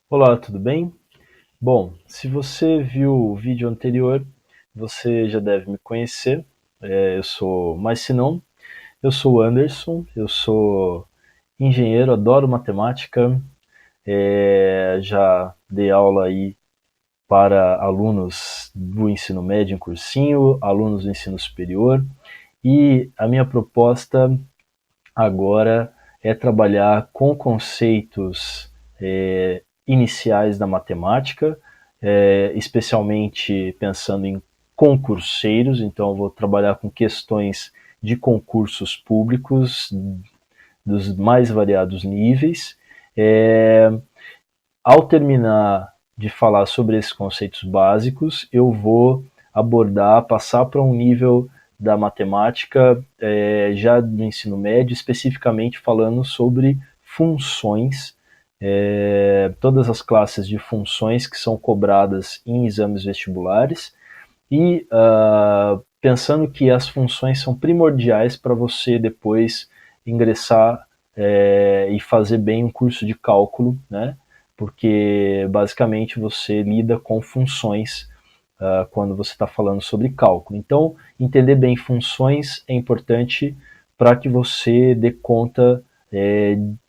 Olá, tudo bem? Bom, se você viu o vídeo anterior, você já deve me conhecer. Mas se não, eu sou o Anderson, eu sou engenheiro, adoro matemática, já dei aula aí para alunos do ensino médio em cursinho, alunos do ensino superior, e a minha proposta agora é trabalhar com conceitos iniciais da matemática, especialmente pensando em concurseiros, então eu vou trabalhar com questões de concursos públicos dos mais variados níveis. É, Ao terminar de falar sobre esses conceitos básicos, eu vou abordar, passar para um nível da matemática já no ensino médio, especificamente falando sobre funções, todas as classes de funções que são cobradas em exames vestibulares e pensando que as funções são primordiais para você depois ingressar e fazer bem um curso de cálculo, né? Porque basicamente você lida com funções quando você está falando sobre cálculo. Então, entender bem funções é importante para que você dê conta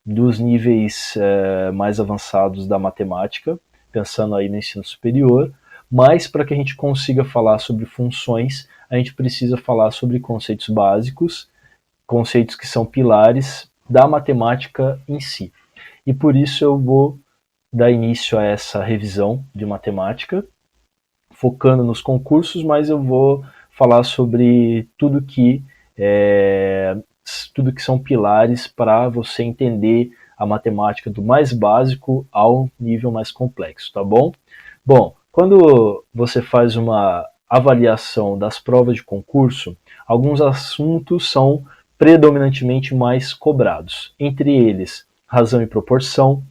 dos níveis mais avançados da matemática, pensando aí no ensino superior, mas para que a gente consiga falar sobre funções, a gente precisa falar sobre conceitos básicos, conceitos que são pilares da matemática em si. E por isso eu vou dar início a essa revisão de matemática, focando nos concursos, mas eu vou falar sobre tudo que são pilares para você entender a matemática do mais básico ao nível mais complexo, tá bom? Bom, quando você faz uma avaliação das provas de concurso, alguns assuntos são predominantemente mais cobrados. Entre eles, razão e proporção,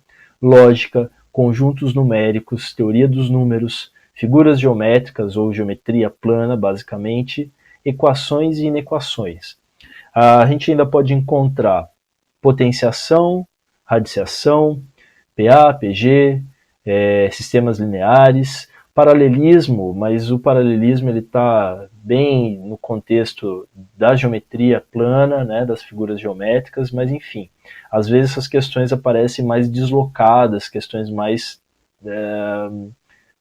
lógica, conjuntos numéricos, teoria dos números, figuras geométricas ou geometria plana, basicamente, equações e inequações. A gente ainda pode encontrar potenciação, radiciação, PA, PG, sistemas lineares, paralelismo, mas o paralelismo ele está bem no contexto da geometria plana, né, das figuras geométricas, mas enfim, às vezes essas questões aparecem mais deslocadas, questões mais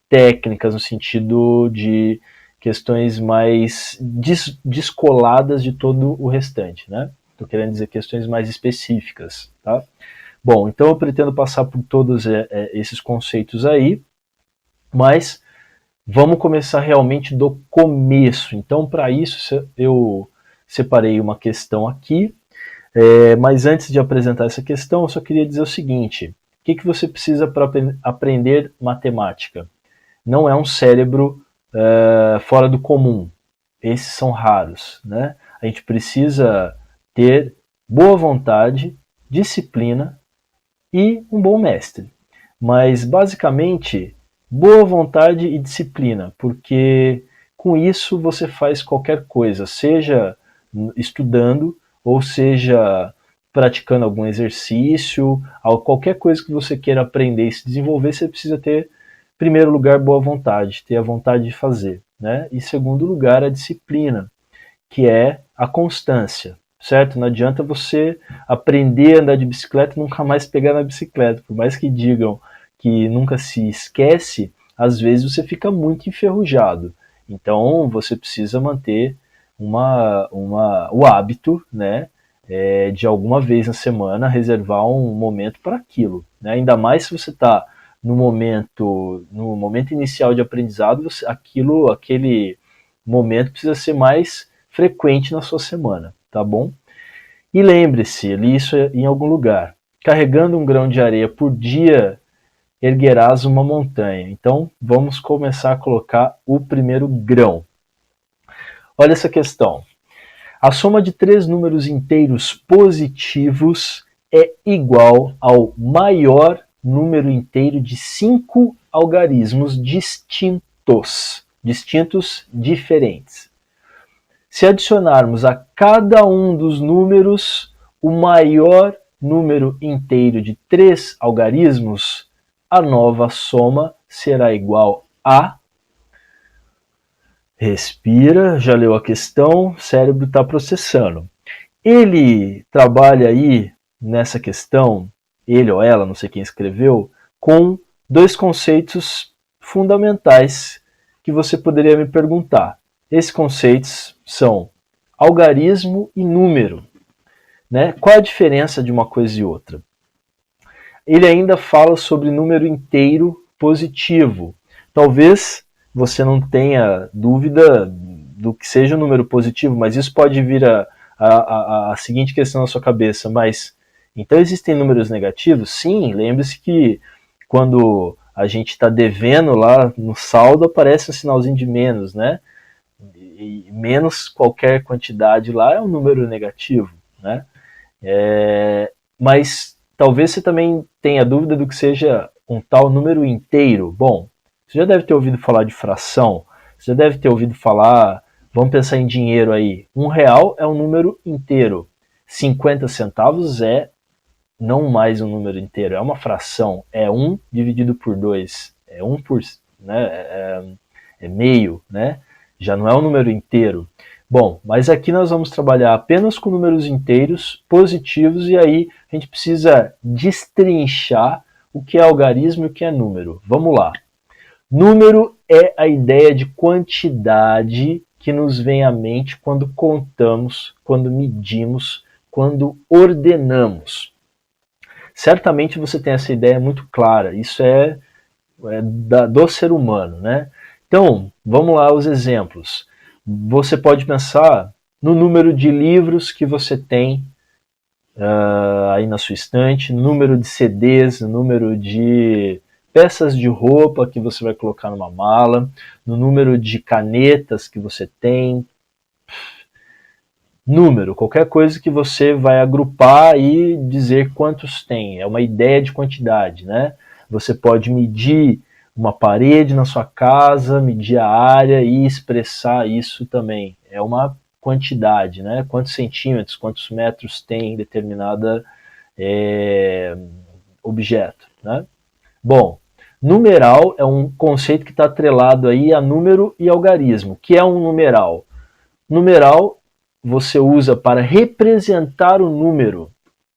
técnicas no sentido de questões mais descoladas de todo o restante, né? Estou querendo dizer questões mais específicas, tá? Bom, então eu pretendo passar por todos esses conceitos aí, mas vamos começar realmente do começo. Então, para isso, eu separei uma questão aqui, mas antes de apresentar essa questão, eu só queria dizer o seguinte: o que você precisa para aprender matemática? Não é um cérebro fora do comum. Esses são raros, né? A gente precisa ter boa vontade, disciplina e um bom mestre. Mas basicamente, boa vontade e disciplina, porque com isso você faz qualquer coisa, seja estudando ou seja praticando algum exercício, qualquer coisa que você queira aprender e se desenvolver, você precisa ter, em primeiro lugar, boa vontade, ter a vontade de fazer, né? E segundo lugar, a disciplina, que é a constância, certo? Não adianta você aprender a andar de bicicleta e nunca mais pegar na bicicleta. Por mais que digam que nunca se esquece, às vezes você fica muito enferrujado. Então você precisa manter o hábito, né? De alguma vez na semana reservar um momento para aquilo, né? Ainda mais se você está no momento inicial de aprendizado, aquele momento precisa ser mais frequente na sua semana, tá bom? E lembre-se, li isso em algum lugar, carregando um grão de areia por dia, erguerás uma montanha. Então, vamos começar a colocar o primeiro grão. Olha essa questão. A soma de três números inteiros positivos é igual ao maior número inteiro de 5 algarismos distintos, diferentes. Se adicionarmos a cada um dos números o maior número inteiro de 3 algarismos, a nova soma será igual a... Respira, já leu a questão, o cérebro está processando. Ele trabalha aí nessa questão, ele ou ela, não sei quem escreveu, com dois conceitos fundamentais que você poderia me perguntar. Esses conceitos são algarismo e número, né? Qual a diferença de uma coisa e outra? Ele ainda fala sobre número inteiro positivo. Talvez você não tenha dúvida do que seja um número positivo, mas isso pode vir a seguinte questão na sua cabeça, mas então existem números negativos? Sim, lembre-se que quando a gente está devendo lá no saldo, aparece um sinalzinho de menos, né? E menos qualquer quantidade lá é um número negativo, né? Mas talvez você também tenha dúvida do que seja um tal número inteiro. Bom, você já deve ter ouvido falar de fração, você já deve ter ouvido falar, vamos pensar em dinheiro aí, R$1 é um número inteiro, 50 centavos é não mais um número inteiro, é uma fração, é 1 dividido por 2, é 1 por, né, é meio, né? Já não é um número inteiro. Bom, mas aqui nós vamos trabalhar apenas com números inteiros positivos e aí a gente precisa destrinchar o que é algarismo e o que é número. Vamos lá. Número é a ideia de quantidade que nos vem à mente quando contamos, quando medimos, quando ordenamos. Certamente você tem essa ideia muito clara, isso é do ser humano, né? Então, vamos lá os exemplos. Você pode pensar no número de livros que você tem aí na sua estante, número de CDs, número de peças de roupa que você vai colocar numa mala, no número de canetas que você tem. Número, qualquer coisa que você vai agrupar e dizer quantos tem. É uma ideia de quantidade, né? Você pode medir uma parede na sua casa, medir a área e expressar isso também. É uma quantidade, né? Quantos centímetros, quantos metros tem determinada objeto, né? Bom, numeral é um conceito que está atrelado aí a número e algarismo. O que é um numeral? Numeral você usa para representar o número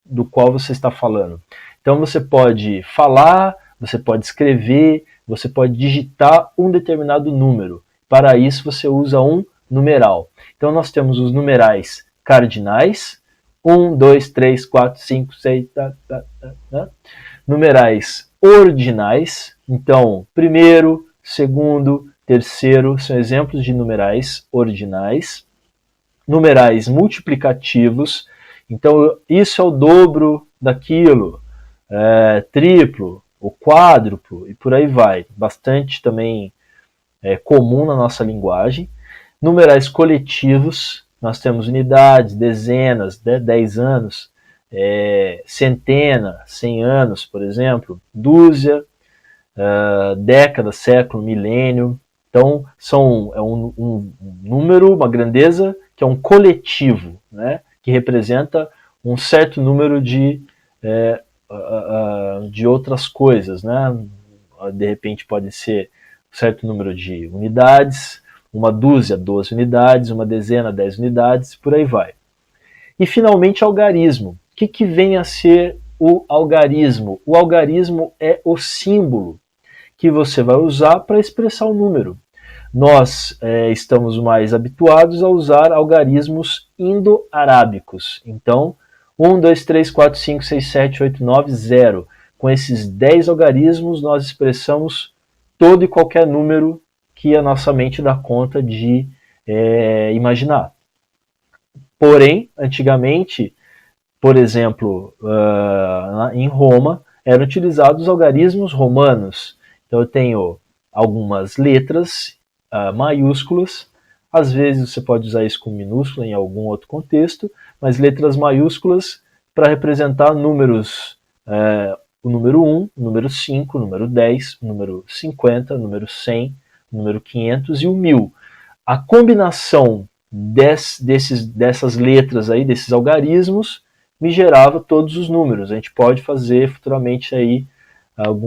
do qual você está falando. Então você pode falar, você pode escrever, você pode digitar um determinado número. Para isso você usa um numeral. Então nós temos os numerais cardinais, 1, 2, 3, 4, 5, 6, numerais ordinais, então primeiro, segundo, terceiro são exemplos de numerais ordinais. Numerais multiplicativos, então isso é o dobro daquilo, triplo, o quádruplo e por aí vai. Bastante também comum na nossa linguagem. Numerais coletivos, nós temos unidades, dezenas, 10 anos, centena, 100 anos, por exemplo, dúzia, década, século, milênio. Então, é um número, uma grandeza que é um coletivo, né, que representa um certo número de outras coisas, né? De repente pode ser um certo número de unidades, uma dúzia, 12 unidades, uma dezena, 10 unidades, por aí vai. E finalmente algarismo. O que vem a ser o algarismo? O algarismo é o símbolo que você vai usar para expressar o número. Nós estamos mais habituados a usar algarismos indo-arábicos. Então, 1, 2, 3, 4, 5, 6, 7, 8, 9, 0. Com esses 10 algarismos, nós expressamos todo e qualquer número que a nossa mente dá conta de imaginar. Porém, antigamente, por exemplo, em Roma, eram utilizados algarismos romanos. Então eu tenho algumas letras maiúsculas, às vezes você pode usar isso com minúscula em algum outro contexto, mas letras maiúsculas para representar números, o número 1, o número 5, o número 10, o número 50, o número 100, o número 500 e o 1000. A combinação dessas letras aí, desses algarismos, me gerava todos os números. A gente pode fazer futuramente aí algum